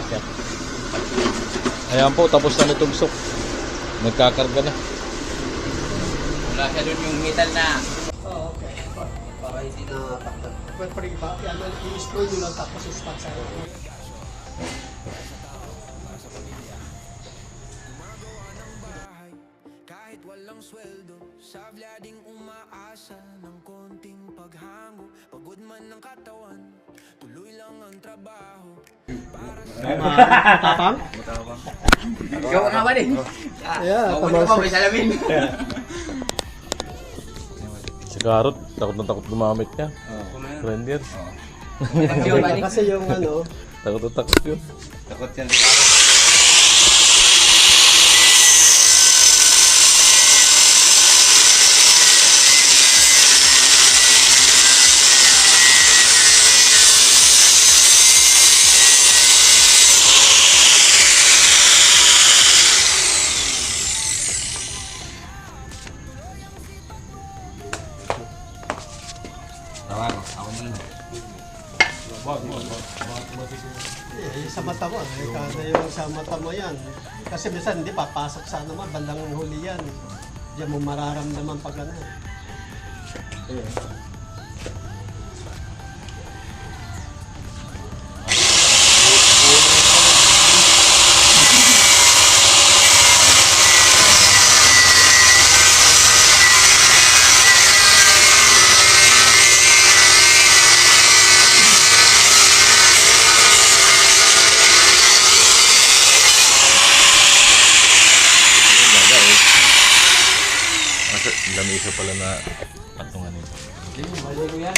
akyat. Ayan po, tapos na nitugsok. Nagkakarga na. Wala siya doon yung metal na. Oo, okay. Para hindi na takot. Pwede pa rin iba. Yan, i-scroll nyo lang tapos i-spot sa'yo. Kahit walang sweldo, sabla ding umaasa ng konting paghango. Pagod man ng katawan, tuloy lang ang trabaho. Tapang? Ikaw nga ba din? Yeah, Mawala tamang mo, may salamin. Si Karot, takot na takot gumamit niya. Render. Kasi yung ano, Takot na takot yun. Takot yan. Tawag, ako mo lang. sa mata mo, kada yung sa mata mo yan. Kasi minsan hindi papasok sa ano mo, bandang huli yan. Diyan mo mararamdaman pag ano. Lamisa pala na patungan nito. Mali ko yan.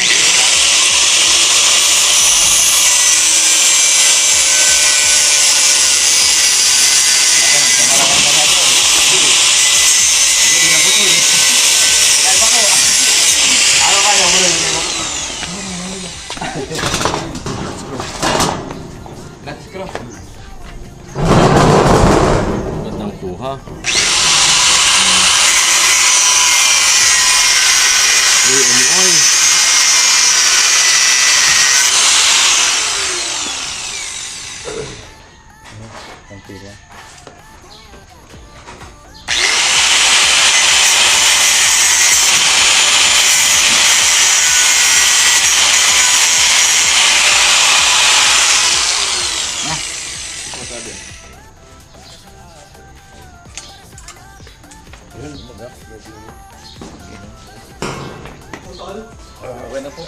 Gandang kuha. Uy, umuoy. Ang tira. Okay na po.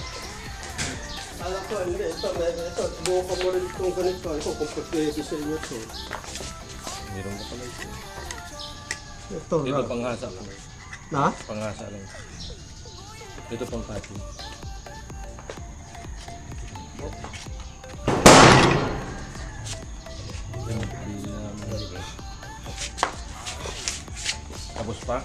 Alam ko, hindi. Ito. Buka mo rin itong ganito. Ito, kung pwede sa inyo ito. Meron ko pala ito. Ito, Dito panghasa ko. na? Panghasa lang. Dito pang cutting. Tapos pa?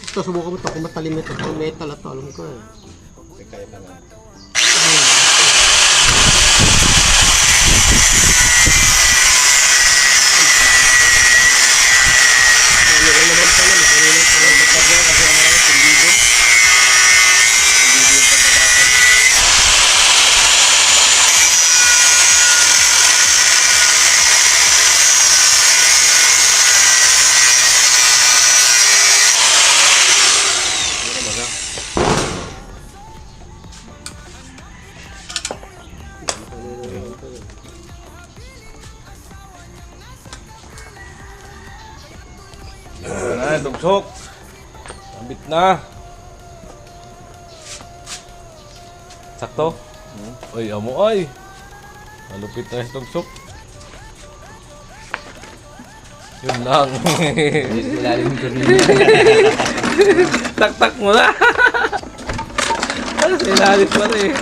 Ito, subukan mo ito. Kung matalim ito. Kung metal ito, alam ko eh. Kaya pa lang. Na, tugsok. Ambit na. Sakto? Uy, amo ay. Malupit na yung tugsok. Yun lang. Ilalim ko rin. Tak-tak mo na. Ilalim pa rin.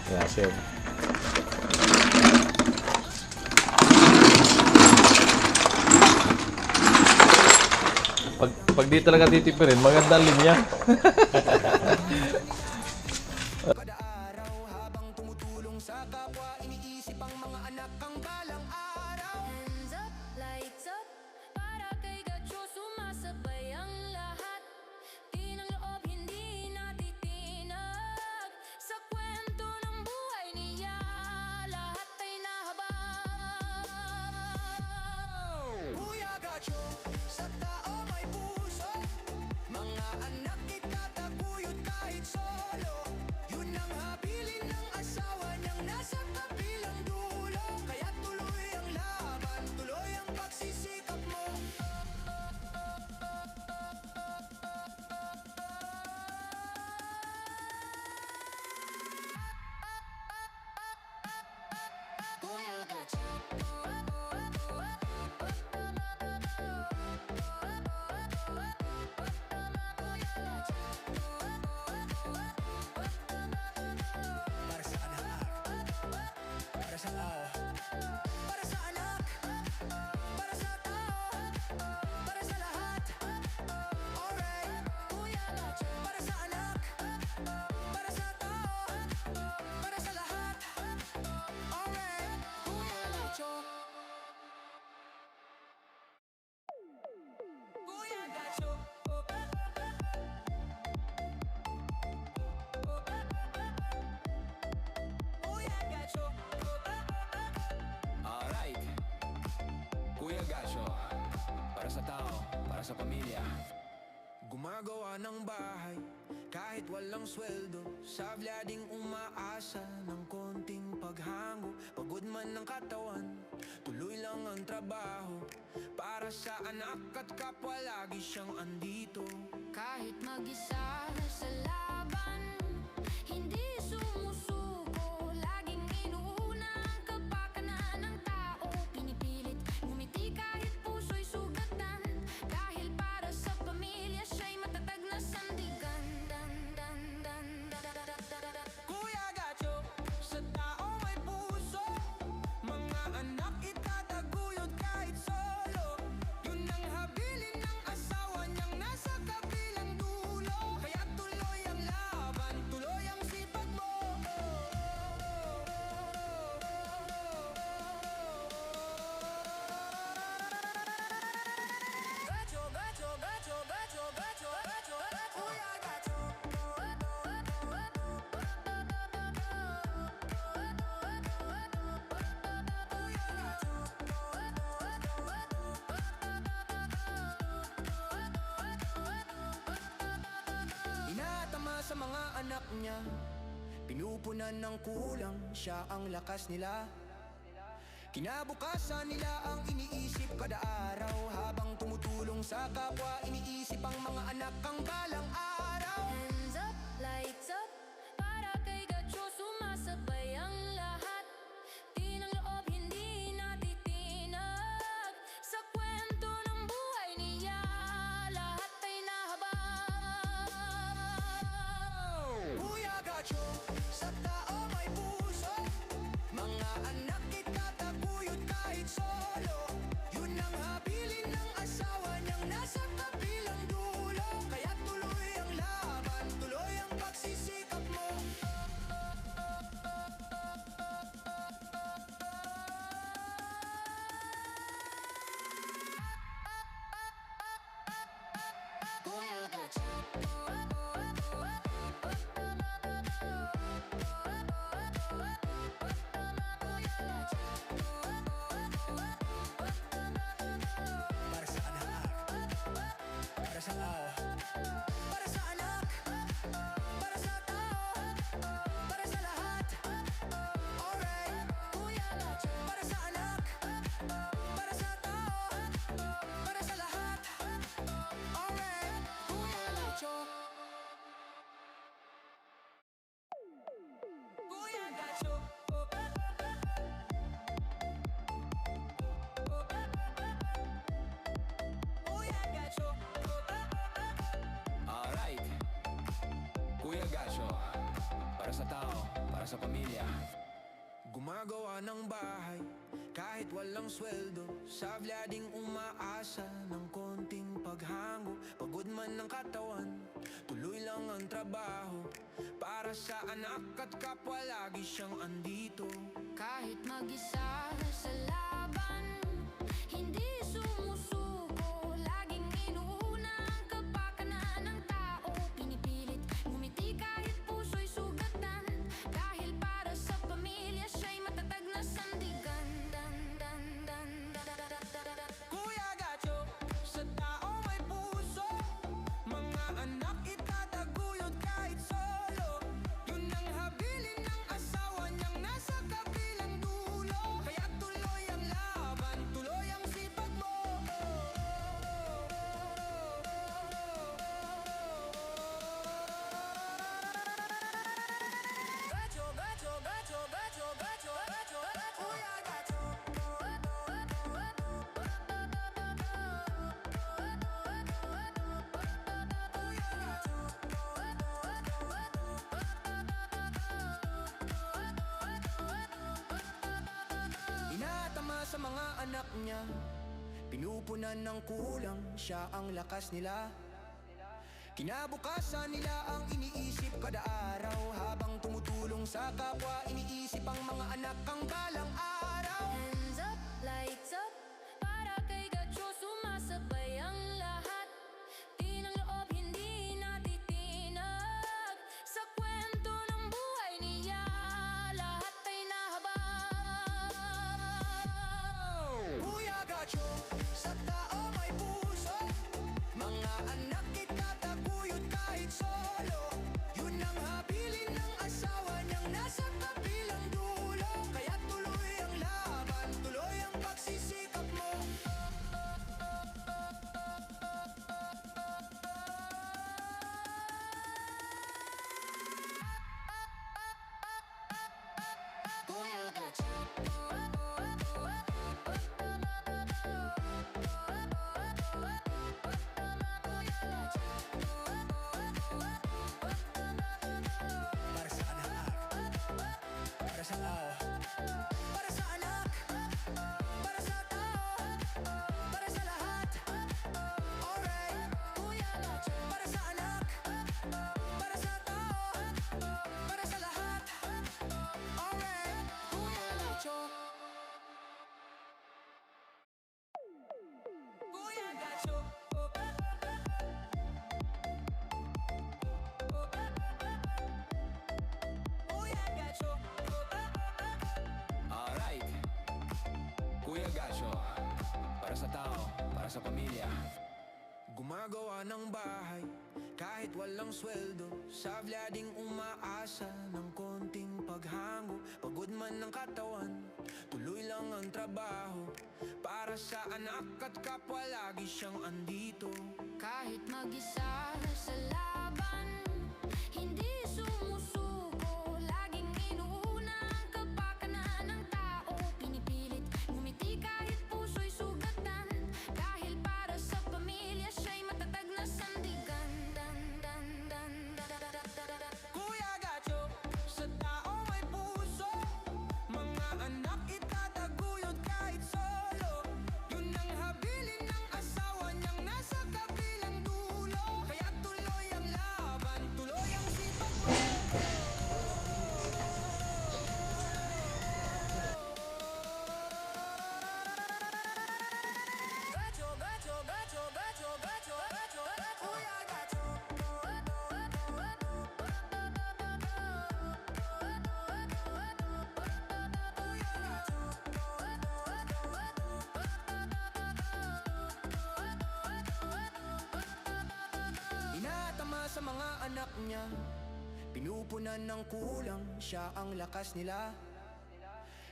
Yeah, sure. Pag di talaga titipirin, maganda linya. Kada araw habang tumutulong sa kapwa, iniisip ang mga anak ang balang araw. Hands up, lights up, para kay Gacho sumasabay. Kuya Gasyo, para sa tao, para sa pamilya. Gumagawa ng bahay kahit walang sweldo, sabla ding umaasa ng konting paghango. Pagod man ng katawan, tuloy lang ang trabaho. Para sa anak at kapwa lagi siyang andito. Kahit mag-isa sa laban, hindi sumusuko. Laging inuuna ang kapakanan ng tao. Pinipilit ngumiti kahit puso'y sugatan. Dahil para sa pamilya siya'y matatag na sandigan. Kuya Gasyo, sa tao may puso. Mga anak itataguyod kahit solo. Yun ang habilin ng asawa niyang nasa kabilang dulo. Kaya tuloy ang laban, tuloy ang sipag mo. Gasyo, Gasyo, Gasyo, Gasyo, Gasyo, Gasyo, Kuya Gasyo. Inatama sa mga anak niya, pinupunan ng kulang, siya ang lakas nila. Kinabukasan nila ang iniisip kada araw. Habang tumutulong sa kapwa, iniisip ang mga anak ang balang araw. Hands up, lights up, para kay Gasyo sumasabay ang lahat. Di ng loob, hindi natitinag. Sa kwento ng buhay niya, lahat ay nahabag. Kuya Gasyo, sa tao may puso. Mga anak itataguyod kahit solo. Yun ang habilin ng asawa niyang nasa kabilang dulo. Kaya tuloy ang laban, tuloy ang pagsisikap mo. Kuya Gasyo. Para sa anak, para sa tao, para sa anak, para sa tao, para sa lahat. Alright, Kuya Gasyo. para sa anak, para sa tao, para sa lahat. Alright, Kuya Gasyo. Kuya Gasyo. Kuya Gasyo. Alright, Kuya Gasyo, para sa tao, para sa pamilya. Gumagawa ng bahay kahit walang sweldo, sabla ding umaasa ng konting paghango. Pagod man ng katawan, tuloy lang ang trabaho. Para sa anak at kapwa lagi siyang andito. Kahit mag-isa sa laban, hindi sumusuko. Laging inuuna ang kapakanan ng tao. Pinipilit ngumiti kahit puso'y sugatan. Dahil para sa pamilya siya'y matatag na sandigan. Kuya Gasyo, sa tao may puso. Mga anak itataguyod kahit solo. Yun ang habilin ng asawa niyang nasa kabilang dulo. Kaya tuloy ang laban, tuloy ang sipag mo. Gasyo, Gasyo, Gasyo, Gasyo, Gasyo, Gasyo, Kuya Gasyo. Inatama sa mga anak niya, pinupunan ng kulang, siya ang lakas nila. Kinabukasan nila ang iniisip kada araw. Habang tumutulong sa kapwa, iniisip ang mga anak ang balang araw. Hands up, lights up, para kay Gasyo sumasabay ang lahat. Di ng loob, hindi natitinag. Sa kwento ng buhay niya, lahat ay nahabag. Kuya Gasyo, para sa pamilya. Gumagawa ng bahay kahit walang sweldo, sabla ding umaasa ng konting paghango. Pagod man ng katawan, tuloy lang ang trabaho. Para sa anak at kapwa lagi siyang andito. Kahit mag-isa sa laban, hindi sumusuko. Laging inuuna ang kapakanan ng tao. Pinipilit ngumiti kahit puso'y sugatan. Dahil para sa pamilya siya'y matatag na sandigan. Kuya Gacho, sa tao may puso. Mga anak itataguyod kahit solo. Yun ang habilin ng asawa niyang nasa kabilang dulo. Kaya tuloy ang laban, tuloy ang sipag mo. Gacho, gacho, gacho, gacho, gacho, gacho, Kuya Gacho. Inatama sa mga anak niya, pinupunan ng kulang, siya ang lakas nila.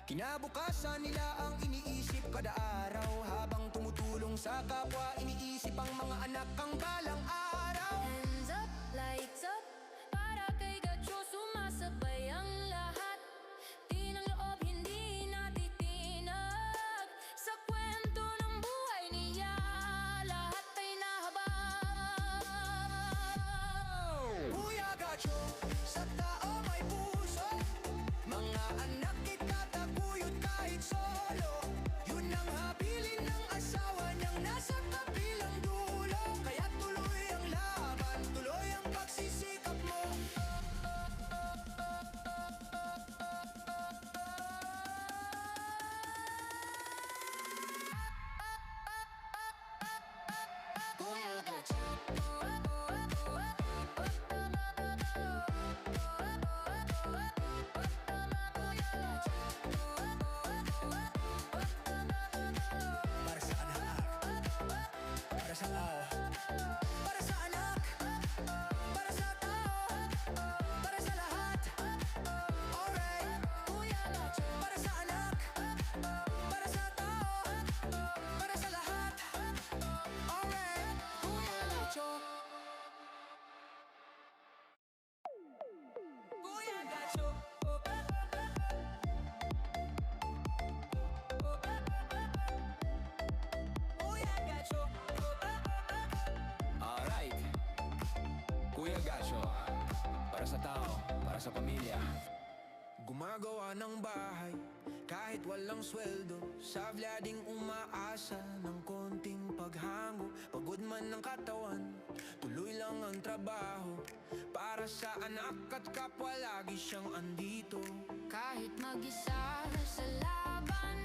Kinabukasan nila ang iniisip kada araw. Habang tumutulong sa kapwa, iniisip ang mga anak ang balang araw. Hands up, lights up, para kay Gacho sumasabay ang lahat. Di ng loob, hindi natitinag. Sa kwento ng buhay niya, lahat ay nahabag. Kuya Gacho, sa tao may puso. Mga anak itataguyod kahit solo. Yun ang habilin ng asawa niyang nasa kabilang dulo. Kaya tuloy ang laban, tuloy ang pagsisikap mo. Kuya Gacho. Para sa anak, para sa tao, para sa anak, para sa tao, para sa lahat. Alright, Kuya Gacho. para sa anak, para sa tao, para sa lahat. Alright, Kuya Gacho. Kuya Gacho. Kuya Gacho. Alright, Kuya Gacho, para sa tao, para sa pamilya. Gumagawa ng bahay kahit walang sweldo, sabla ding umaasa ng konting paghango. Pagod man ng katawan, tuloy lang ang trabaho. Para sa anak at kapwa lagi siyang andito. Kahit mag-isa sa laban,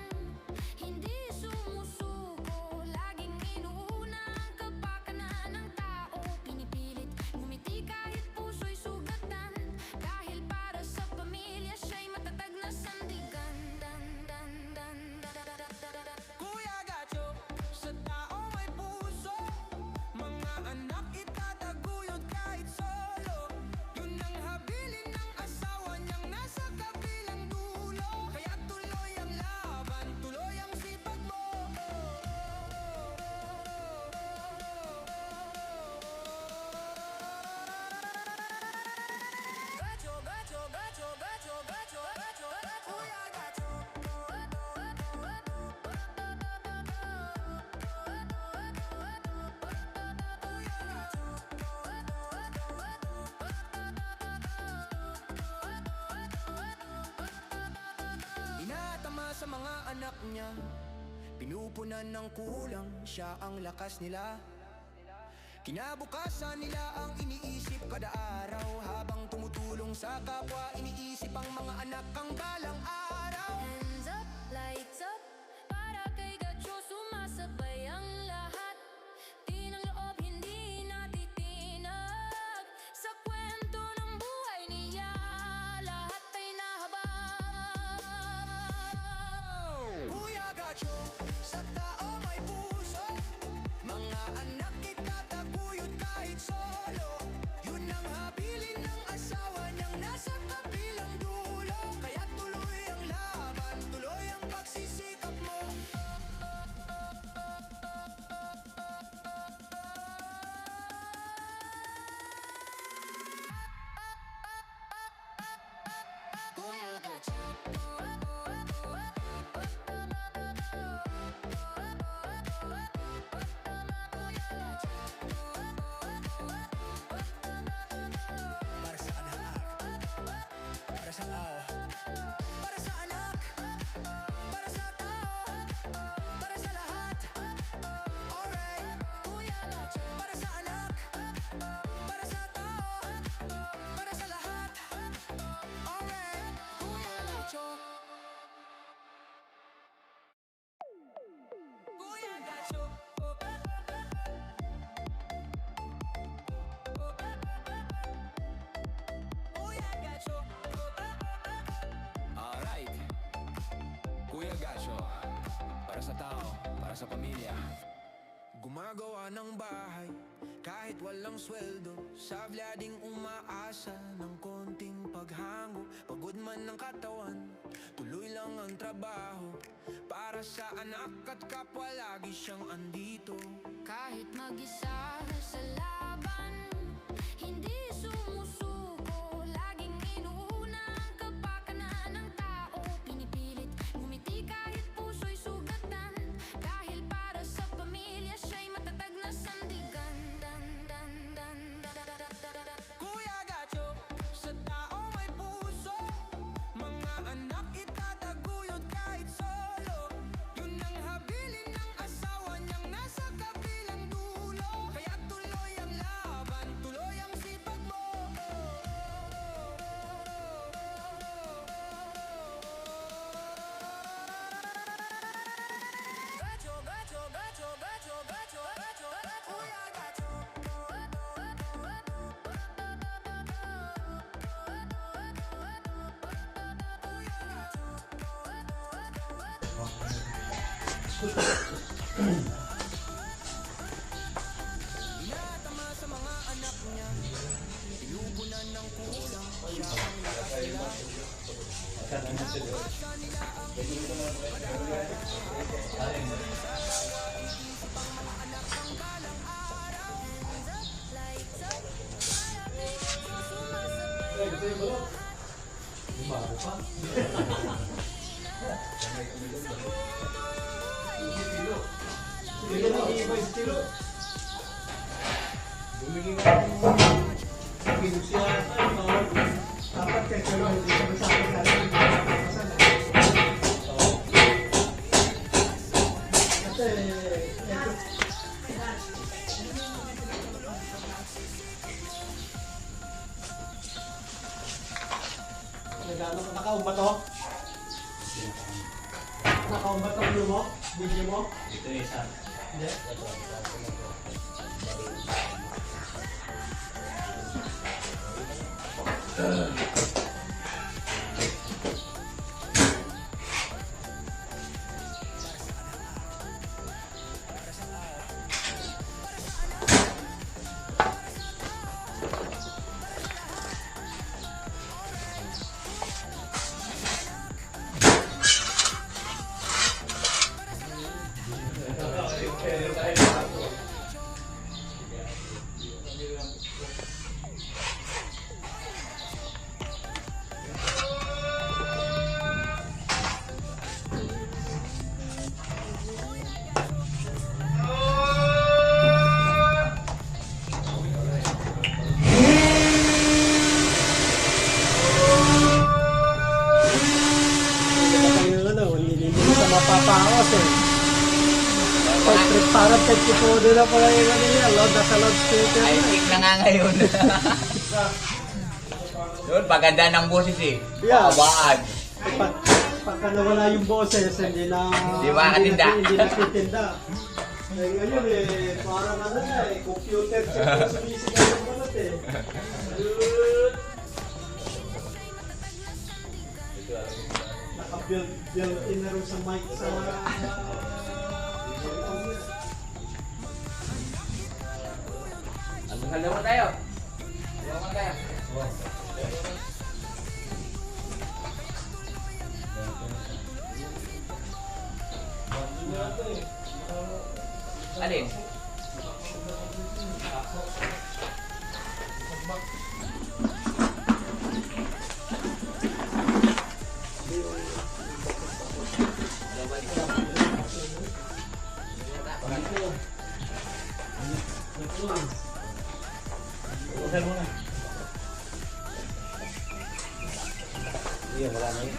hindi sumusuko. Laging inuuna ang kapakanan ng tao. Pinipilit ngumiti kahit puso'y sugatan. Dahil para sa pamilya siya'y matatag na sandigan. Kuya Gacho, sa tao may puso. Mga anak itataguyod kahit solo. Yun ang habilin ng asawa niyang nasa kabilang dulo. Kaya tuloy ang laban, tuloy ang sipag mo. Gacho, gacho, gacho, gacho, gacho, gacho, Kuya Gacho. Inatama sa mga anak niya, pinupunan ng kulang, siya ang lakas nila. Kinabukasan nila ang iniisip kada araw. Habang tumutulong sa kapwa, iniisip ang mga anak ang balang araw. Hands up, lights up, para kay Gacho sumasabay ang lahat. Di ng loob, hindi natitinag. Sa kwento ng buhay niya, lahat ay nahabag. Kuya Gacho, sa tao may puso. Kuya Gasyo, para sa tao, para sa pamilya. Gumagawa ng bahay, kahit walang sweldo. Sabla ding umaasa ng konting paghango. Pagod man ng katawan, tuloy lang ang trabaho. Para sa anak at kapwa, lagi siyang andito. Kahit mag-isa sa laban, hindi sumusuko. Laging inuuna ang kapakanan ng tao. Pinipilit ngumiti kahit puso'y sugatan. Dahil para sa pamilya siya'y matatag na sandigan. Kuya Gasyo, sa tao may puso. Mga anak itataguyod kahit solo. Yun ang habilin ng asawa niyang nasa kabilang dulo. Kaya tuloy ang laban, tuloy ang sipag mo. Gasyo, Gasyo, Gasyo, Gasyo, Gasyo, Gasyo, Kuya Gasyo. Inatama sa mga anak niya, tinubunan ng kulang, siya ang lakas nila. Kinabukasan nila ang Lights up, para kay Diyos sumasabay Dapat kasi hindi kami sa akin kasi nakaon ba to? Nakaon ba to mo? Video mo? Ito isa. Hindi. Mapapaos eh. Parang pagkipodo na pala yung ano niya, nasa loudspeaker I na. think na nga ngayon. Doon, paganda ng boses eh. Yeah. Pakabaan. Pagka nawala yung boses, hindi na makatinda. Hindi na titinda. Eh, ngayon eh, parang ano na eh, computer siya sumisigaw yung balot eh. Naka-built-in na rin sa mic sa Handa tayo. Handa tayo. Alin? Iya, wala na yun.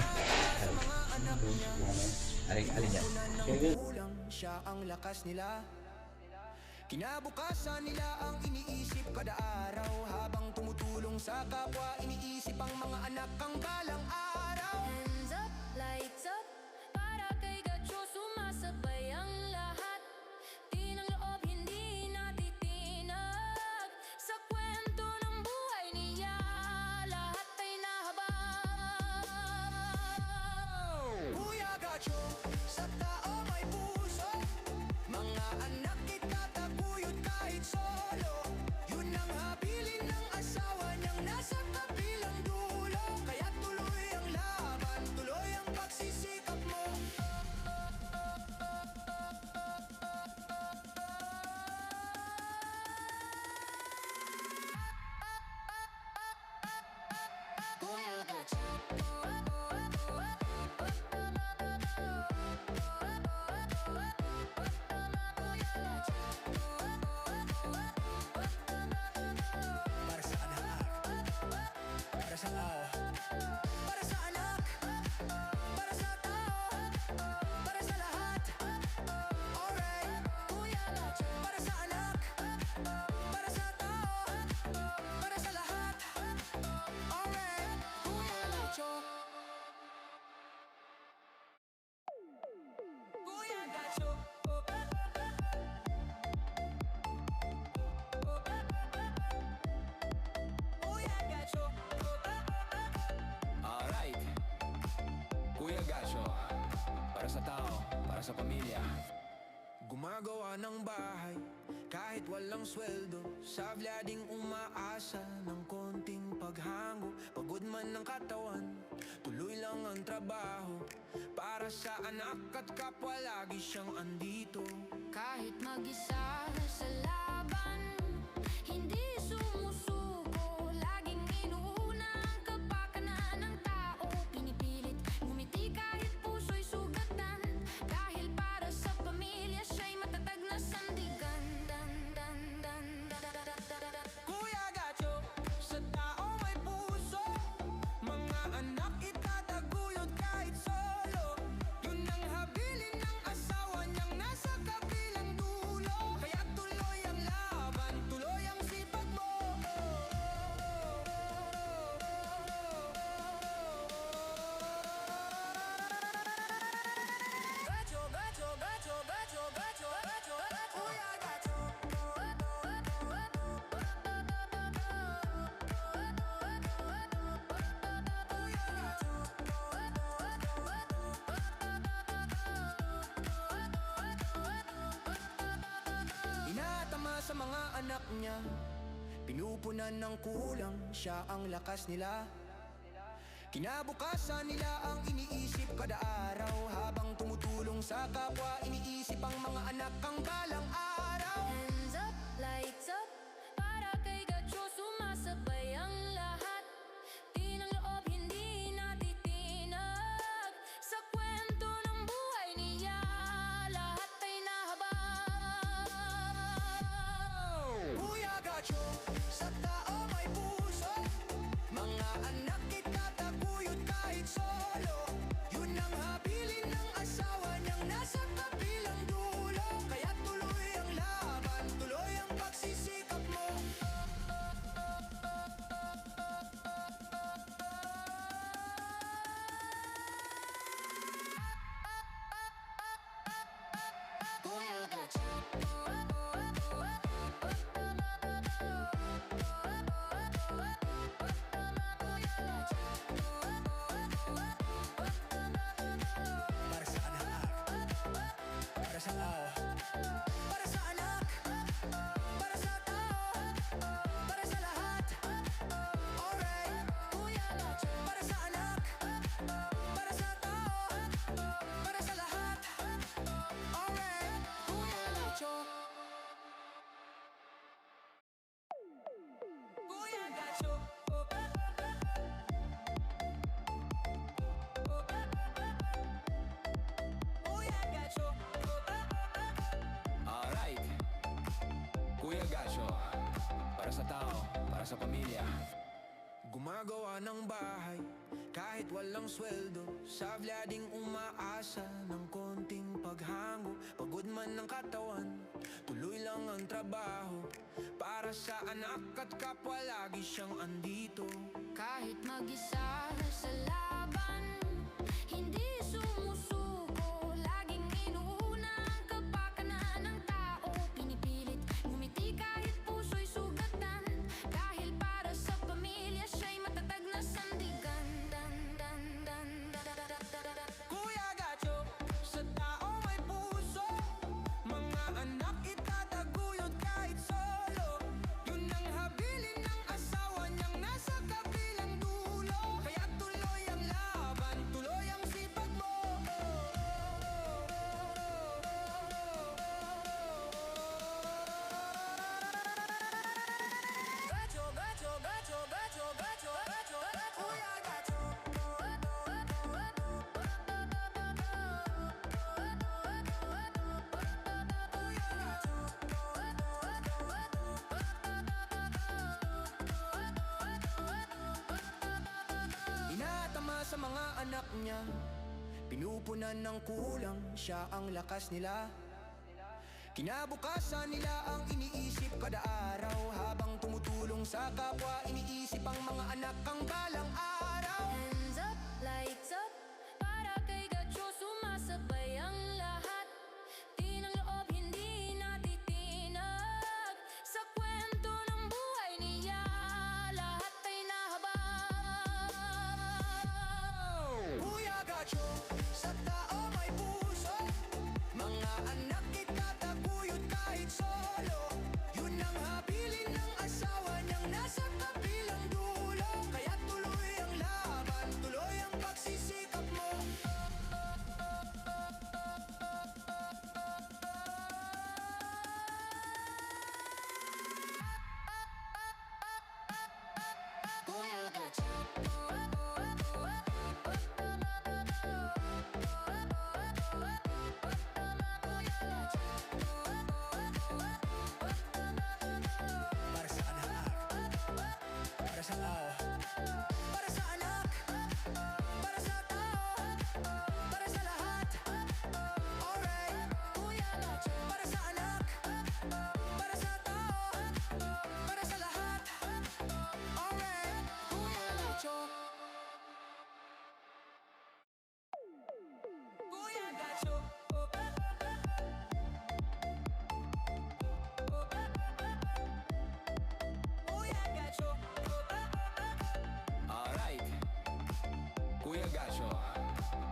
Alin yan? kulang, siya ang lakas nila. Kinabukasan nila ang iniisip kada araw. Habang tumutulong sa kapwa, iniisip ang mga anak ang balang araw. Hands up, lights up, para kay Gacho sumasabay ang lahat. Di ng loob hindi natitinag. Sa kwento ng buhay niya, lahat ay nahabag. Kuya Gacho, sa tao, para sa anak, para sa tao, para sa lahat. Alright, Kuya Gacho. Para sa anak, para sa tao, para sa lahat. Alright, Kuya Gacho. Kuya Gacho. Kuya Gacho. Alright, Kuya Gacho. Para sa tao, para sa pamilya. Gumagawa ng bahay kahit walang sweldo. Sabla ding umaasa ng konting paghango. Pagod man ng katawan, tuloy lang ang trabaho. Para sa anak at kapwa lagi siyang andito. Kahit mag-isa sa laban, hindi sumusuko. Laging inuuna ang kapakanan ng tao. Pinipilit ngumiti kahit puso'y sugatan. Dahil para sa pamilya siya'y matatag na sandigan. Kuya Gacho, sa tao may puso. Mga anak itataguyod kahit solo. Yun ang habilin ng asawa niyang nasa kabilang dulo. Kaya tuloy ang laban, tuloy ang sipag mo. Gacho, Gacho, Gacho, Gacho, Gacho, Gacho, Kuya Gacho. Inatama sa mga anak niya, pinupunan ng kulang, siya ang lakas nila. Kinabukasan nila ang iniisip kada araw. Habang tumutulong sa kapwa, iniisip ang mga anak ang balang araw. Hands up, lights up, para kay Gacho sumasabay ang lahat. Di ng loob hindi natitinag. Sa kwento ng buhay niya, lahat ay nahabag. Kuya Gacho, sa tao may puso. Mga anak itataguyod kahit solo. Yun ang habilin ng asawa niyang nasa kabilang dulo. Kaya tuloy ang laban, tuloy ang pagsisikap mo. Kuya Gacho. Para sa anak, para sa tao, para sa anak, para sa tao, para sa lahat. Alright, Kuya Gacho. Para sa anak, para sa tao, para sa lahat. Alright, Kuya Gacho. Kuya Gacho. Kuya Gacho. Alright, Kuya Gacho. Para sa tao, para sa pamilya. Gumagawa ng bahay kahit walang sweldo. Sabla ding umaasa ng konting paghango. Pagod man ng katawan, tuloy lang ang trabaho. Para sa anak at kapwa lagi siyang andito. Kahit mag-isa sa laban, hindi sumusuko. Laging inuuna ang kapakanan ng tao. Pinipilit ngumiti kahit puso'y sugatan. Dahil para sa pamilya siya'y matatag na sandigan. Kuya Gacho, sa tao may puso. Mga anak itataguyod kahit solo. Yun ang habilin ng asawa niyang nasa kabilang dulo. Kaya tuloy ang anak niya. Pinupunan ng kulang, siya ang lakas nila. Kinabukasan nila ang iniisip kada araw. Habang tumutulong sa kapwa, iniisip ang mga anak ang balang araw. Hands up, lights up, para kay Gacho sumasabay ang lahat. Di ng loob, hindi natitinag. Sa kwento ng buhay niya, lahat ay nahabag. Kuya Gacho, sa tao may puso. Mga anak itataguyod kahit solo. Yun ang habilin ng asawa niyang nasa kabilang dulo. Kaya tuloy ang laban, tuloy ang pagsisikap mo. Kuya Gacho. Para sa anak, para sa tao, para sa anak, para sa tao, para sa lahat. Alright, Kuya Gacho. Para sa anak, para sa tao, para sa lahat. Alright, Kuya Gacho. Kuya Gacho. Kuya Gacho. Alright, Kuya Gacho.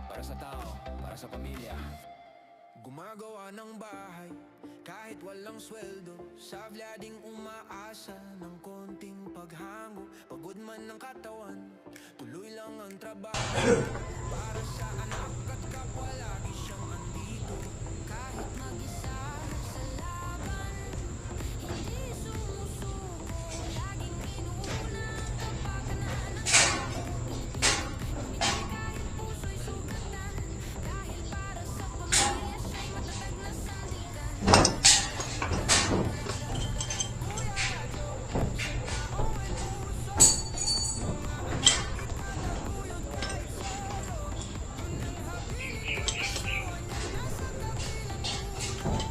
Para sa tao, para sa pamilya. Gumagawa ng bahay kahit walang sweldo. Sa vlading umaasa ng konting paghango. Pagod man ng katawan, tuloy lang ang trabaho. Para sa anak at kapwa, lagi siyang andito. Kahit mag-isa sa laban, hindi sumusuko. Laging inuuna ang kapakanan ng tao. Hindi kahit puso'y sugatan. Dahil para sa pamilya siya'y matatag na sandigan. Kuya Gacho, sa tao may puso. Mga anak itataguyod kahit solo. Yun ang habilin ng asawa niya, nasa kabilang dulo.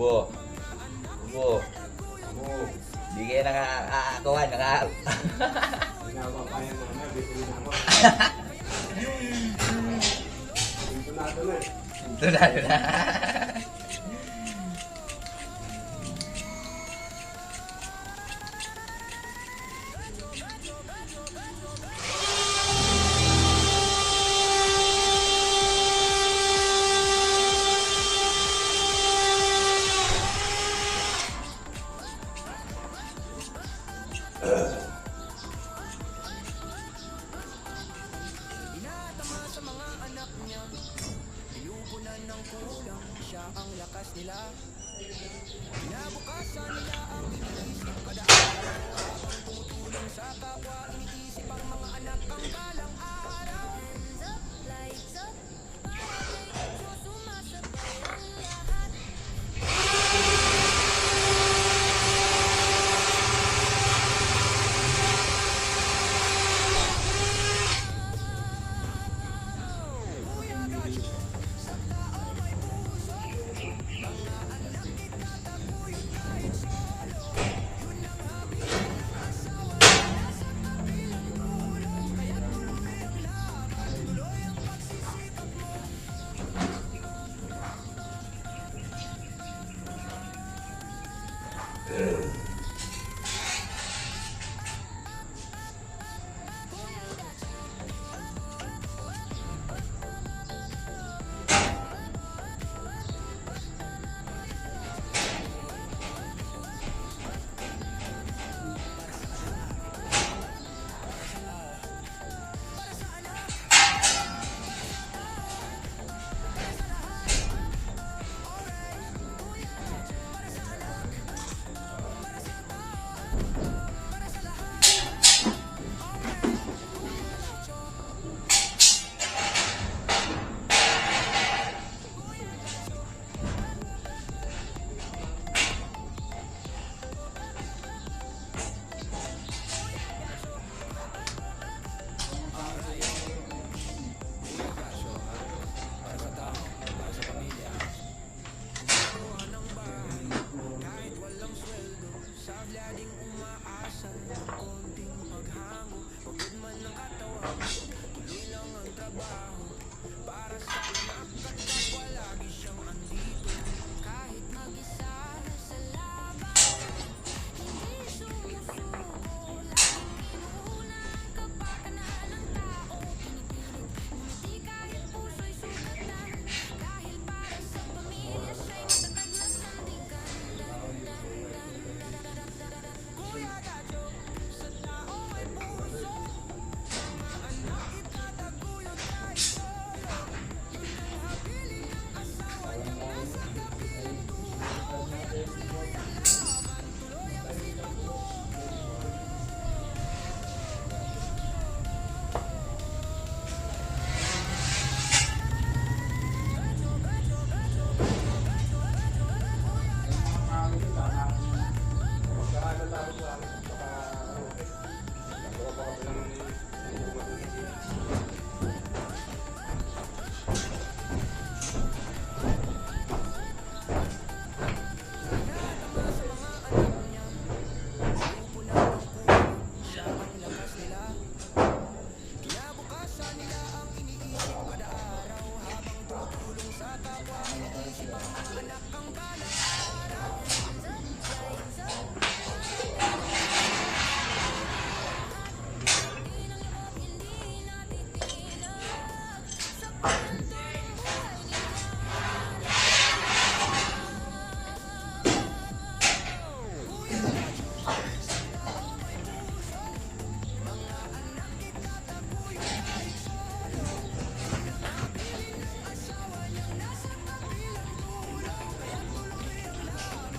Ubo. Ubo. Hindi kayo nakakakuha, Tunado na. Lights up, para kay Gacho sumasabay ang lahat.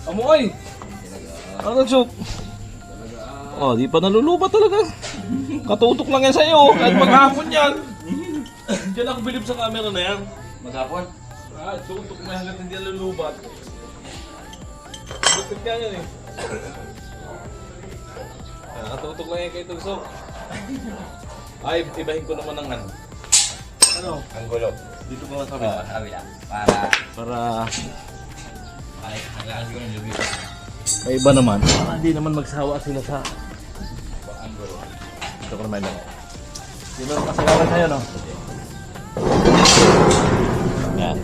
Amoy! Ano, Chok? Oh, di pa nalulubat talaga. Katutok lang yan sa'yo. Kahit maghapon yan. Diyan ako bilib sa camera na yan. Maghapon? Ah, tutok mo hanggat hindi nalulubat. Lupit ka yan eh. Katutok lang yan kay Tugsok. Ay, ibahin ko naman ng ano. Ano? Ang gulo. Dito ko lang sa kabila. Kabila. Para... Ay, naglakas ko ng lubi. May iba naman, para hindi naman magsawa sila sa... Ito ko naman lang. Sino ang kasagalan sa'yo, no? Yan.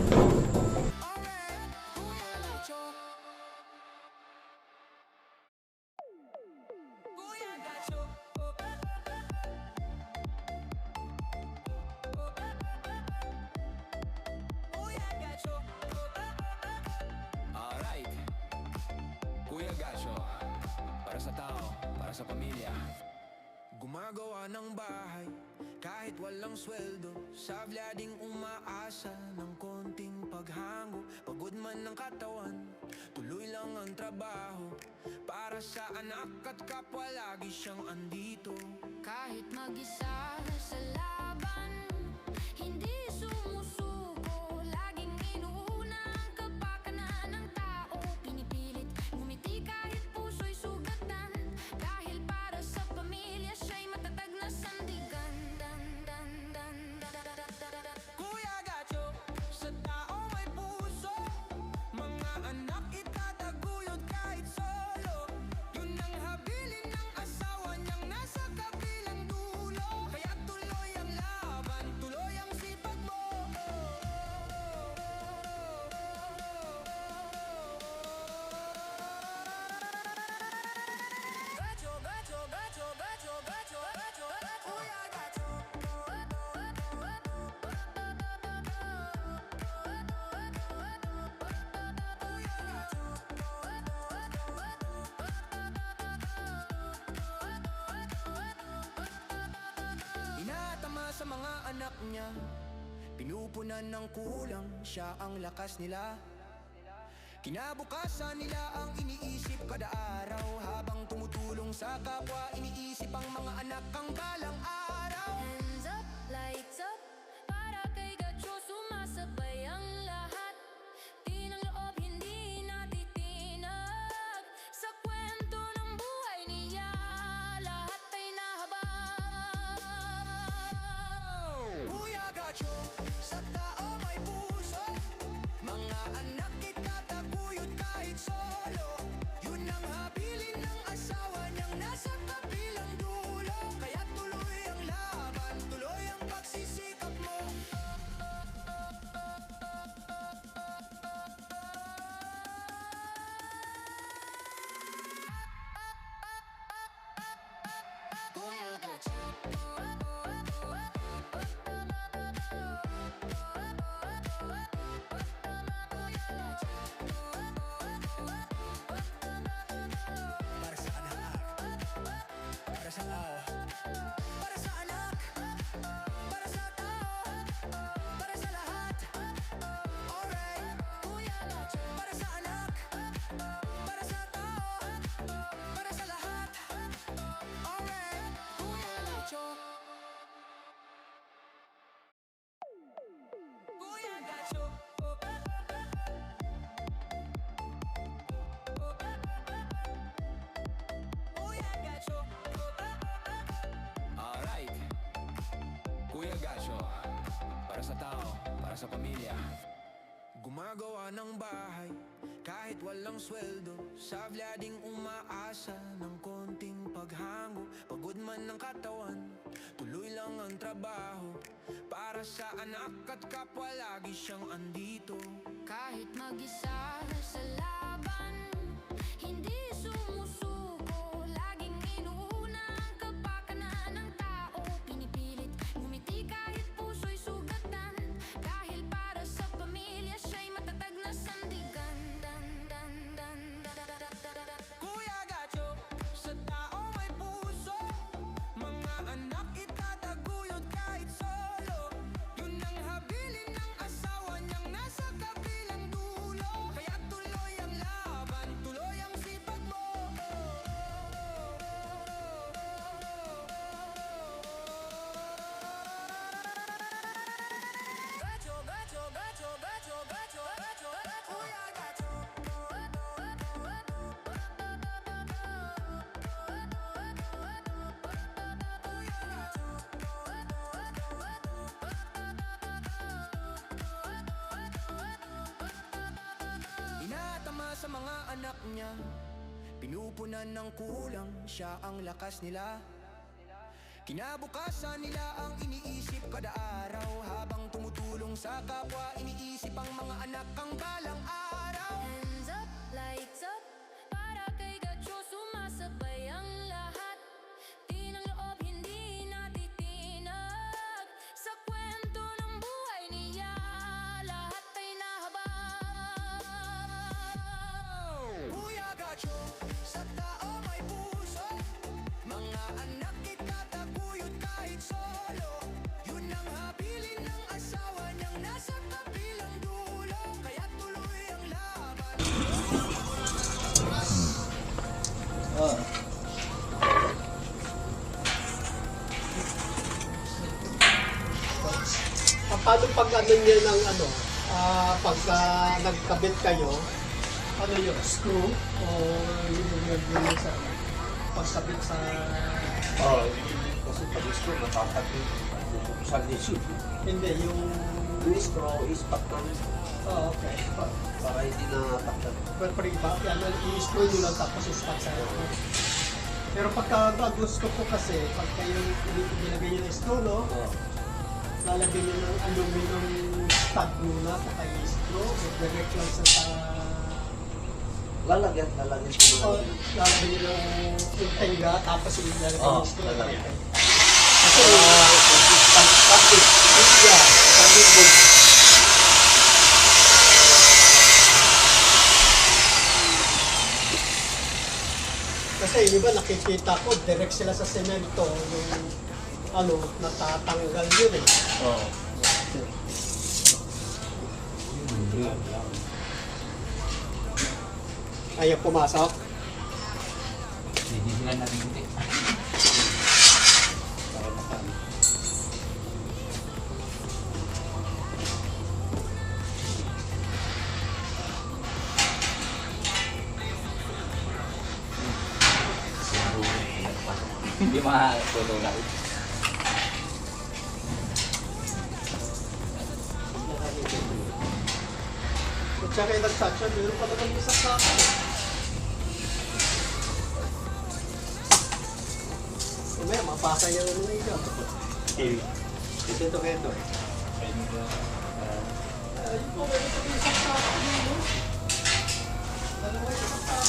Alright, Kuya Gasyo, para sa tao, para sa pamilya. Gumagawa ng bahay, kahit walang sweldo. Sabla ding umaasa ng konting paghango. Pagod man ng katawan, tuloy lang ang trabaho. Para sa anak at kapwa, lagi siyang andito. Kahit mag-isa sa laban, hindi sumusuko. Laging inuuna ang kapakanan ng tao. Pinipilit ngumiti kahit puso'y sugatan. Dahil para sa pamilya siya'y matatag na sandigan. Kuya Gasyo, sa tao may puso. Mga anak itataguyod kahit solo. Yun ang habilin ng asawa niyang nasa kabilang dulo. Kaya tuloy ang laban, tuloy ang sipag mo. Gasyo, Gasyo, Gasyo, Gasyo, Gasyo, Gasyo, Kuya Gasyo. Inatama sa mga anak niya, pinupunan ng kulang, siya ang lakas nila. Kinabukasan nila ang iniisip kada araw. Habang tumutulong sa kapwa, iniisip ang mga anak ang balang araw. Hands up, lights up, para kay Gacho sumasabay ang lahat. Di ng loob hindi natitinag. Sa kwento ng buhay niya, lahat ay nahabag. Kuya Gasyo, sa tao may puso. Mga anak itataguyod kahit solo. Yun ang habilin ng asawa niyang nasa kabilang dulo. Kaya tuloy ang laban, tuloy ang pagsisikap mo. Kuya Gacho. Para sa anak, para sa tao, para sa anak, para sa tao, para sa lahat. Alright, Kuya Gacho. Para sa anak, para sa tao, para sa lahat. Alright, Kuya Gacho. Kuya Gacho. Kuya Gasyo. Alright, Kuya Gasyo, para sa tao, para sa pamilya. Gumagawa ng bahay, kahit walang sweldo. Sabla ding umaasa ng konting paghango. Pagod man ng katawan, tuloy lang ang trabaho. Para sa anak at kapwa, lagi siyang andito. Kahit mag-isa sa laban, hindi sumusuko. Laging inuuna ang kapakanan ng tao. Pinipilit ngumiti kahit puso'y sugatan. Dahil para sa pamilya siya'y matatag na sandigan. Kuya Gasyo, sa tao may puso. Mga anak itataguyod kahit solo. Yun ang habilin ng asawa niyang nasa kabilang dulo. Kaya tuloy ang niya. Pinupunan ng kulang, siya ang lakas nila. Kinabukasan nila ang iniisip kada araw. Habang tumutulong sa kapwa, iniisip ang mga anak ang balang araw. Hands up, lights up, para kay Gacho sumasabay ang lahat. Di ng loob, hindi natitinag. Sa kwento ng buhay niya, lahat ay nahabag. Kuya Gacho, sa tao may puso. Mga anak itataguyod kahit solo. Yun ang habilin ng asawa niyang nasa kabilang dulo. Kaya tuloy ang laban. Paano pag ano niya ng ano, pagka nagkabit kayo, ano yun, screw? O yung nag sa pagkabit sa... Oo, kasi pag-screw, nakakapit. Bubuksan din siya. Hindi, yung... Yung screw is paktan. Oh, okay. Para hindi na taktan. Pero pa iba, yan, i-screw nyo lang tapos i-stop sa Pero pagka gusto ko kasi, pagka yung nilagay nyo ng screw, no? Lalagyan nyo ng aluminum stud muna, saka i-screw, direct lang sa Lalagyan ko So, na. lalagyan nyo yung tenga, tapos ilalagay Oo, yung screw. lalagyan. Kasi, Pagkabit. Yeah, pagkabit. kasi yung iba nakikita ko, direct sila sa semento, yung ano, natatanggal yun eh. Oo. Ayaw pumasok. Hindi sila nabibuti. Hindi makatulong. At saka yung nag-touch yun, meron pa naman isang sako. Mamaya, mapasa niya naman na ikaw. Ito. Ayun po, meron pa isang sako yun, no? Dalawa yung isang sako.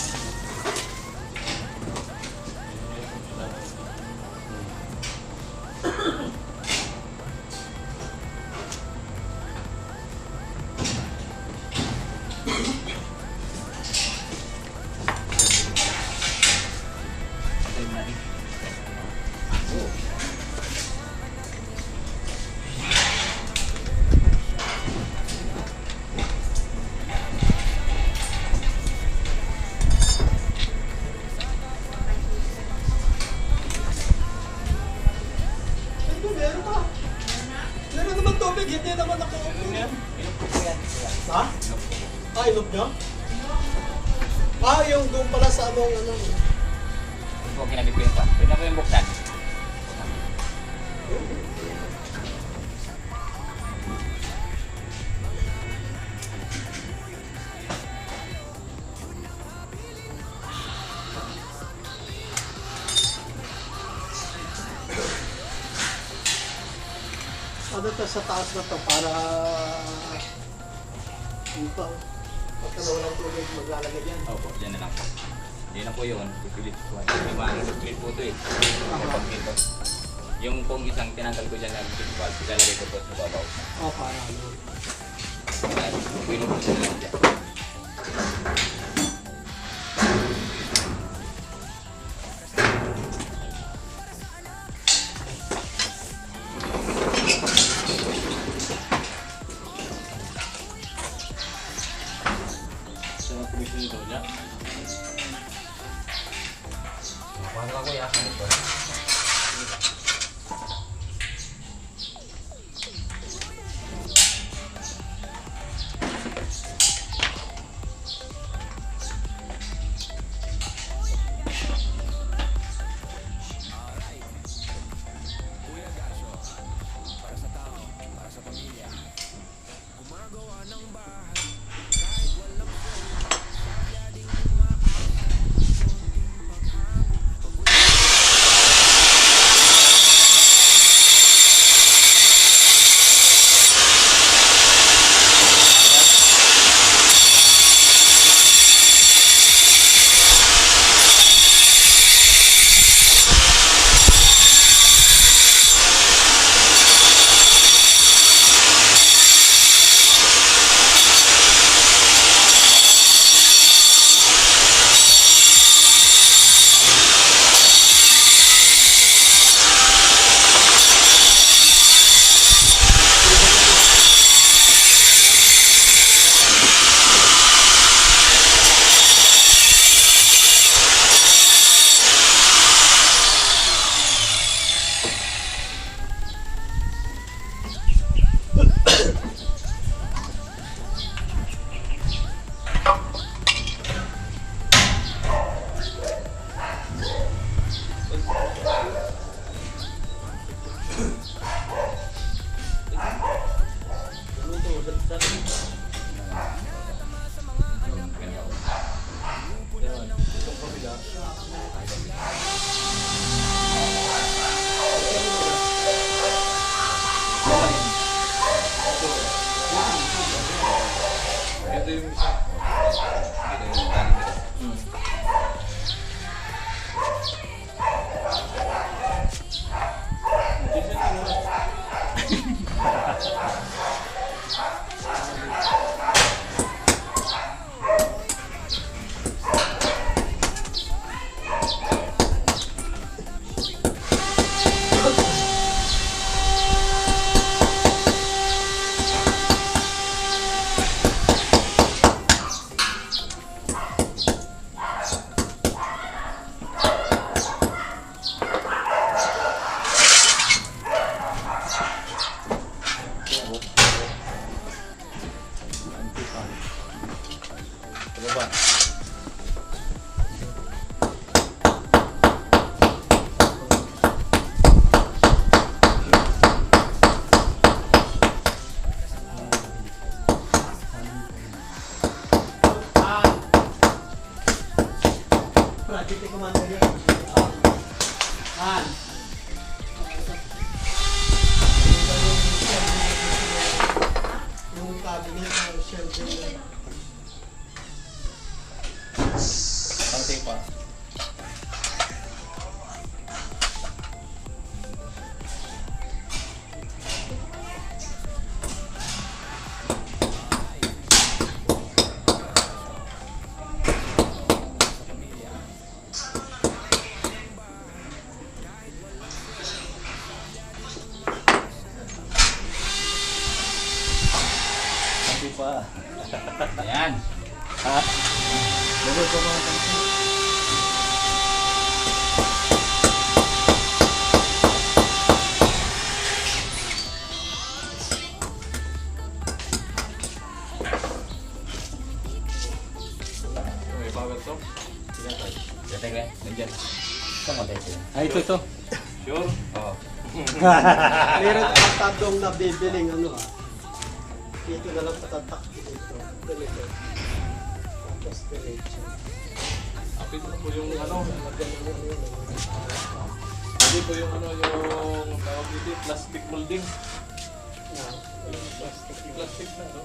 Ayun, meron pa. Meron naman tubig, hindi naman nakaupo. Ha? Ah, inog nyo? Ah, yung doon pala sa ano. Hindi ko kinabit ko yung pa. Pwede na ko yung buksan. Ano to sa taas na to para dito. Pagka nawalang tubig, maglalagay yan. Opo, yan na lang po. Yan na po yun. Pipilit ko. May mga split po ito eh. Kapag dito. Yung pong isang tinanggal ko dyan lang, ilalagay ko po sa babaw. Oh, para ano. At pinupos na lang dyan. Sa commission ito niya. Paano ako yakan ito? kumano niya. Han. Yung cabinet na shelf niya. Konti pa. Konti pa. Ayan. Ha? Bubol pa mga kanto. May power to? Gata ka? Nandiyan. Saan ito? Ay, ito. Sure? Oo. Meron ang tabdong na bibiling ano ha. Dito na lang patatak dito. Ganito. Tapos diretso. Apit na po yung ano. Hindi po yung ano, yung tawag dito, plastic molding. Plastic na, no?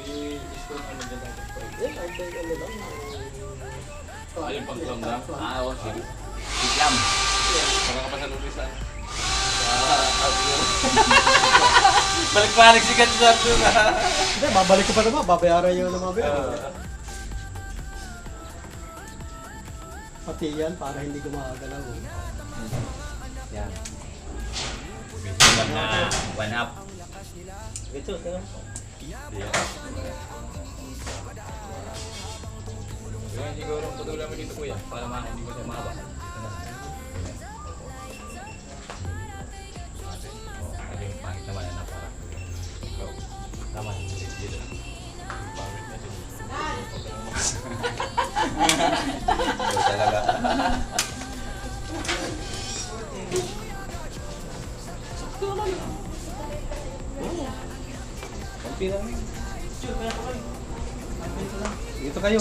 I-stone ano dyan natin po. Eh, I think ano lang. Yung pang-clam na. Ah, oo. Sige. Siklam. Baka ka pa sa lupisan. Balik-balik si Gats na doon ha. Hindi, babalik ko pa naman. Babayaran yung naman. Pati yan, para hindi gumagalaw. Yan. Siklam na 1 up. Ito, kaya. Kaya siguro patuloy namin dito kuya para hindi ko siya mababa. Ay, pangit naman na para. Tama. Dito. Pangit na din. Talaga. Dito kayo.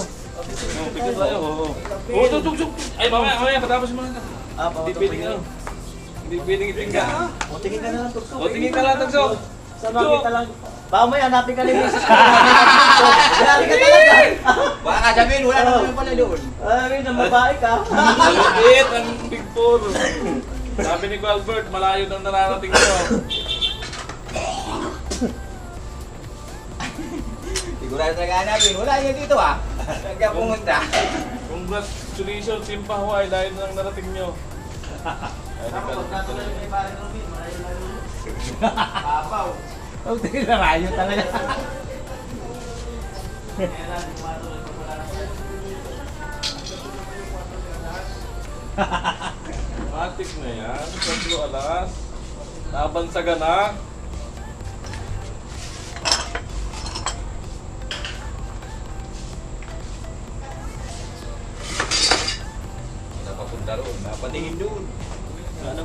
Pigil tayo. Oo, tug. Ay, mamaya, patapos mo na. Hindi pwedeng ano. Hindi pwedeng itingga. O, tingin ka na lang, Tukso. O, tingin ka lang, Tugso. Sa makita lang. Baka may hanapin ka ni Mrs. Hanapin ka talaga. Baka sabihin, wala naman pala doon. Ay, nang babae ka. Maliit ang Big Four. Sabi ni Albert, malayo nang nararating nyo. Sigurado talaga hanapin. Wala niya dito ah. Nagka pumunta. Congratulations, Team Pahuay, dahil nang narating nyo. Papaw. Oh, tingin na rayo talaga. Matik na yan. 4 alas. Laban sa ganak. Napapunta roon. Napatingin doon. Ano?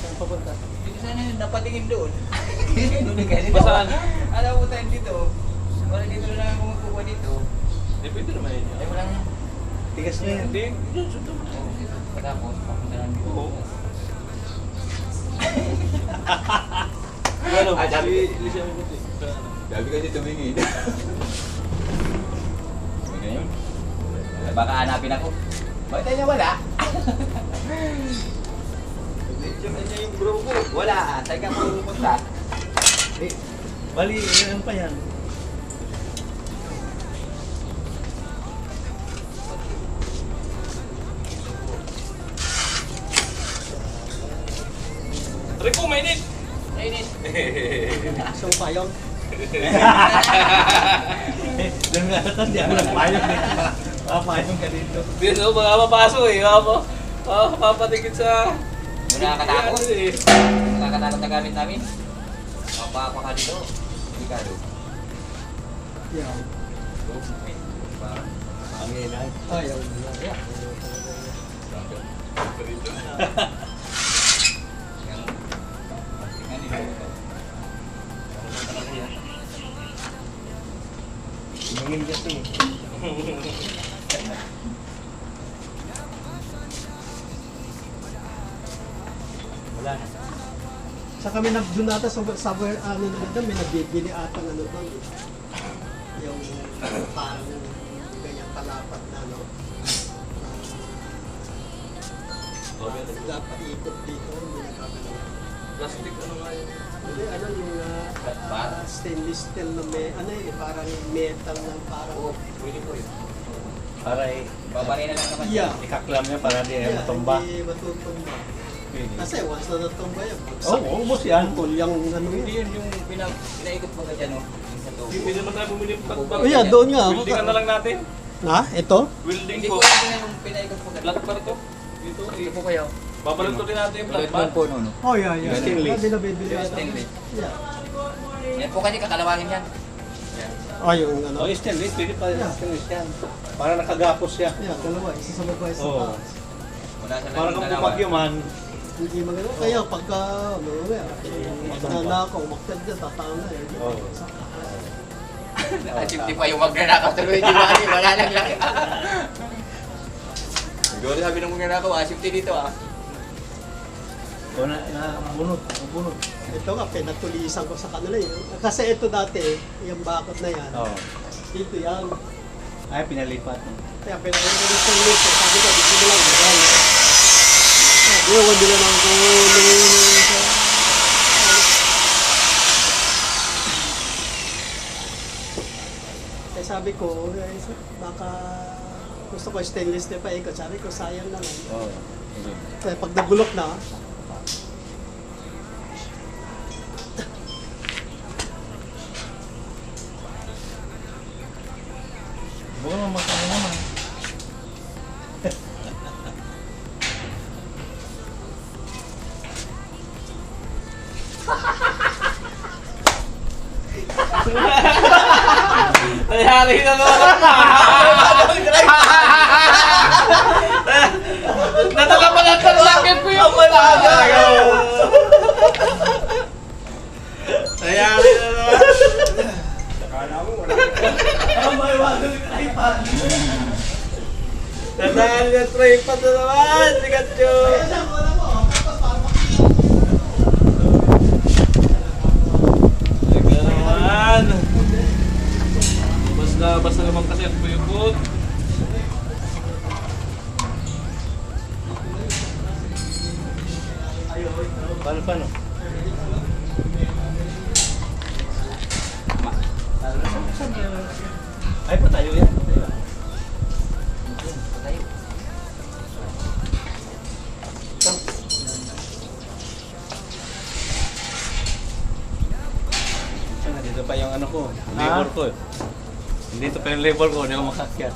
Saan papunta? Dito sana yun, napatingin doon. Doon kasi Basaan? Alam mo tayo dito. Wala dito na lang kumukuha dito. Hindi, pwede naman yun. Ay, wala na. Tigas na yan. Hindi, yun, sundo. Pagkapos, papunta lang dito. Oo. Ano? Ah, sabi- Lisa mo puti. Sabi kasi tumingin. Ngayon? Baka hanapin ako. Bakit tayo niya wala? Yung bro ko. Wala ah. Saan ka pupunta? Bali, ano pa yan? Rico, mainit! Mainit. Isang payong. Doon nga natin, di ako nagpayong dito. Papayong ka dito. Dito, mga mapaso eh. Papatigit sa... Nakakatakot. Ano eh. Nakakatakot na gamit namin. Mapapa ka dito. Ricardo. Yan. Ang inay. Ayaw. Tingin ka to. Wala na. Sa kami doon nata sa ano naman may nabibili atang ano doon. Yung parang ganyan palapat na no. Dapat ikot dito, hindi nakakalawa. Plastic ano nga yun? Hindi, ano yung stainless steel na may, ano yun, parang metal na parang... Oo, pwede po yun. Para Babarin na lang naman. Yeah. ikaklam niya para di Yeah, matumba. hindi matutumba. Pwede. Kasi once na natumba yan, Oo, ubos yan. Kulyang ano Hindi yun. yun yung pinaikot mo ka dyan, no? Yung sa tubo. Hindi naman tayo bumili ng Oh, Oh yeah, doon nga. Welding na lang natin. Ha? Ito? Welding Hindi po. ko alam na yung pinaikot mo ka. Flat pa ito. Dito. Ito po kayo. Babalagturin natin yung flat Ulit pa. po, no? Oh yeah, yeah. Stainless. Binabibili Yung ata. stainless. Yeah. Yan po kasi kakalawangin yan. Yan. Oh, yung ano. Oh, stainless, pwede pa stainless yan. Para nakagapos siya. Yeah, dalawa. Isa sa baba, isa sa Oo. taas. Wala sa Para kung bumagyo man, Hindi magano. Kaya pagka, ano nga, nanakaw, umaktad dyan, tatama na eh. Oo. Nakasipti pa yung magnanakaw tuloy, di ba? Wala lang laki. Siguro sabi ng magnanakaw, asipti dito ah. o bunot. Ito nga, pinatulisan ko sa kanila yun. Kasi ito dati, yung bakod na yan, Oo. dito yan. Ay, pinalipat. Kaya pinatulisan ko dito, sabi ko, dito mo lang, magal. Sabi ko, wala lang ko, kaya sabi ko, baka gusto ko stainless na paikot. Sabi ko, sayang naman. Oo. Kaya pag nabulok na, Bukan mo makano naman. Nangyari na naman. Nadala pa lang sa lakit ko yung malaga. Nangyari na naman. may wala yung tripod. Nadaan yung tripod na naman. Sigat yun. Teka naman. Basta naman kasi ang puyukot. Paano? Ay, patayo yan. Tayo. Dito pa yung ano ko, labor ko. Dito pa yung labor ko, hindi ako makakyat.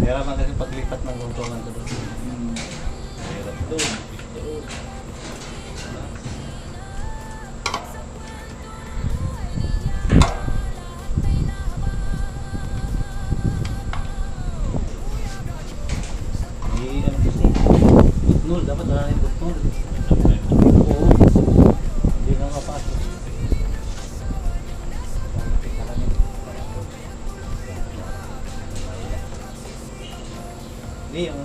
Kaya naman kasi paglipat ng guntungan ko doon. Hirap doon. Ano kasi? Butnol, dapat wala yung butnol. Oo. Hindi na kapasok. Hindi, yung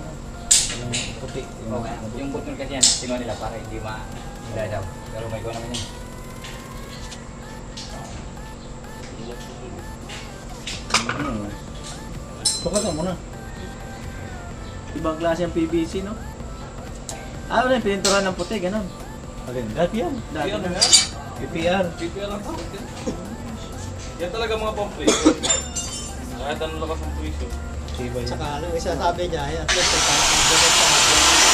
puti. Okay. Yung button kasi yan, kinuha nila para hindi ma-ilasaw. Pero may gawa naman yun. Sukat mo na. Ibang klase ang PVC, no? Ah, wala yung pininturahan ng puti, ganun. Alin? Dati yan. Dati Yan yan. na. PPR. PPL ang tawag yan. Yan talaga mga pampulis. Kahit ano lakas ang puwiso. Siba yan. Saka ano, isa sabi niya, at least ito, sa akin.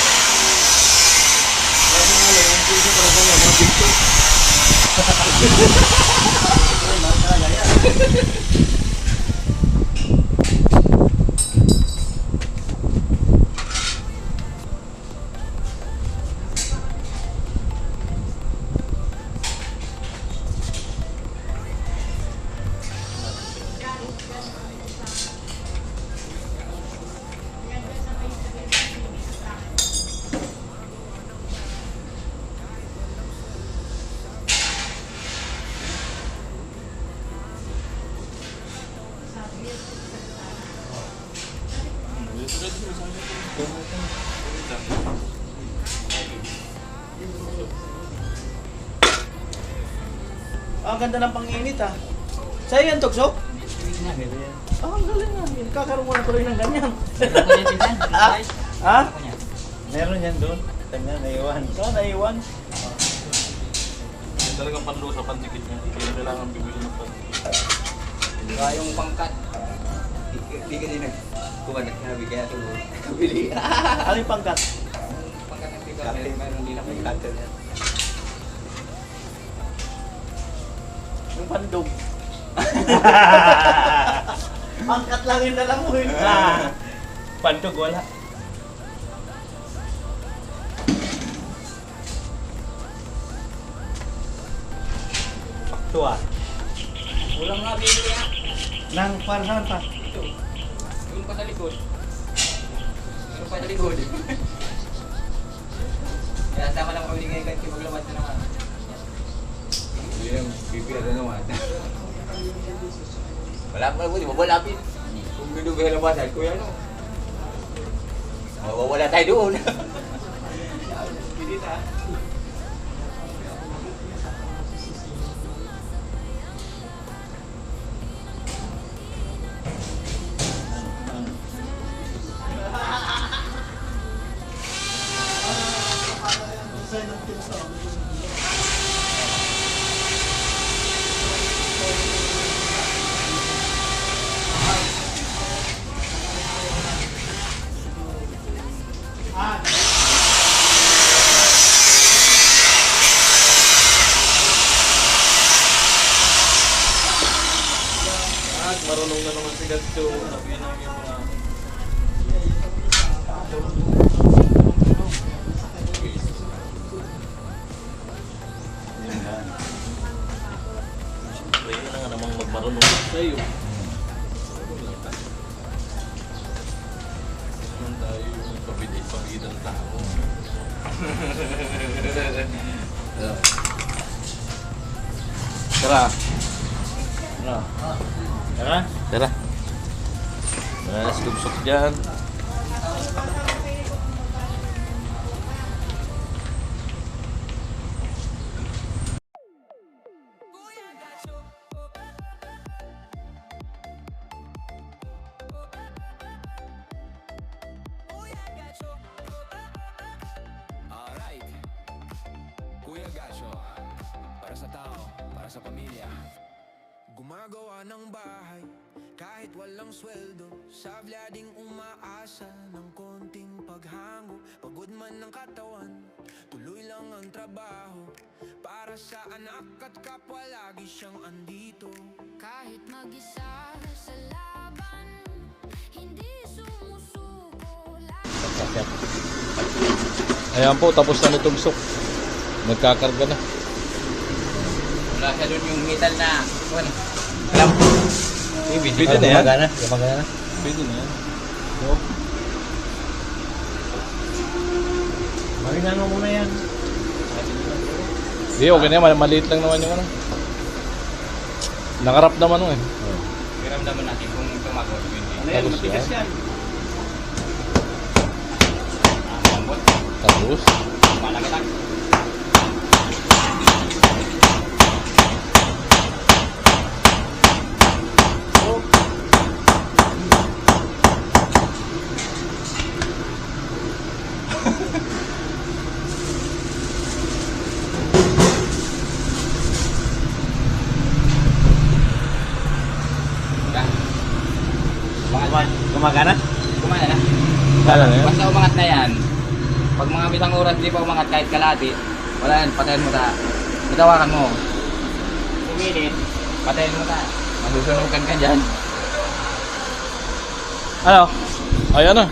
Ang ganda ng pang-init ah. Sa'yo yan, Tugsok? Ah, ang galing nga. Kakaroon mo na tuloy ng ganyan. Ha? Meron yan doon. Tingnan, naiwan. Oo, naiwan. Yung talagang panlusa, pandikit niya. Kaya kailangan bibili ng pandikit. Saka yung pangkat. Hindi ka din nagkuha na sinabi kaya ito kabili. Ano yung pangkat? Yung pangkat ng pickup, meron din ako yung cutter niya. Yung pandog. Pangkat lang yung dala mo eh. Pandog wala. Paktua. Walang nga bibili nga. Nang parhan pa. Ito. Yung pa sa likod. Yung pa sa likod. Kaya sama lang kami ngayon kahit maglabas na naman. Yung bibili na naman. Wala pa po, di ba malapit? Kung binubuhay labasan, kuya ano? Mawawala tayo doon. Pinita. At marunong na naman si Gasto. Sabihan namin yung mga... Pwede na nga namang magmarunong sa'yo. Naman tayo yung pabidang tao. Tara. Ano? Tara. Tara. Mas dubsok dyan. Alright. Kuya Gasyo, para sa tao, para sa pamilya. Gumagawa ng bahay, kahit walang sweldo. Sabla ding umaasa ng konting paghango. Pagod man ng katawan, tuloy lang ang trabaho. Para sa anak at kapwa, lagi siyang andito. Kahit mag-isa sa laban, hindi sumusuko. Ayan po, tapos na nitugsok. Nagkakarga na. Wala siya doon yung metal na. Ano? Alam. Pwede na yan. Gumagana. Pwede na yan. Maringan mo muna yan. Hindi, okay na yan. Maliit lang naman yung ano. Nakarap naman eh. Piramdaman natin kung tumagawa. Ano yan? Tapos Matigas yan. yan. Mambot. Tapos. Malaki lang. Gumagana? Kumana na. Kala na yan. Basta umangat na yan. Pag mga bitang oras di pa umangat kahit kalahati, wala yan, patayin mo ta. Matawakan mo. Uminit, patayin mo ta. Masusunugan ka dyan. Ano? Ayan na.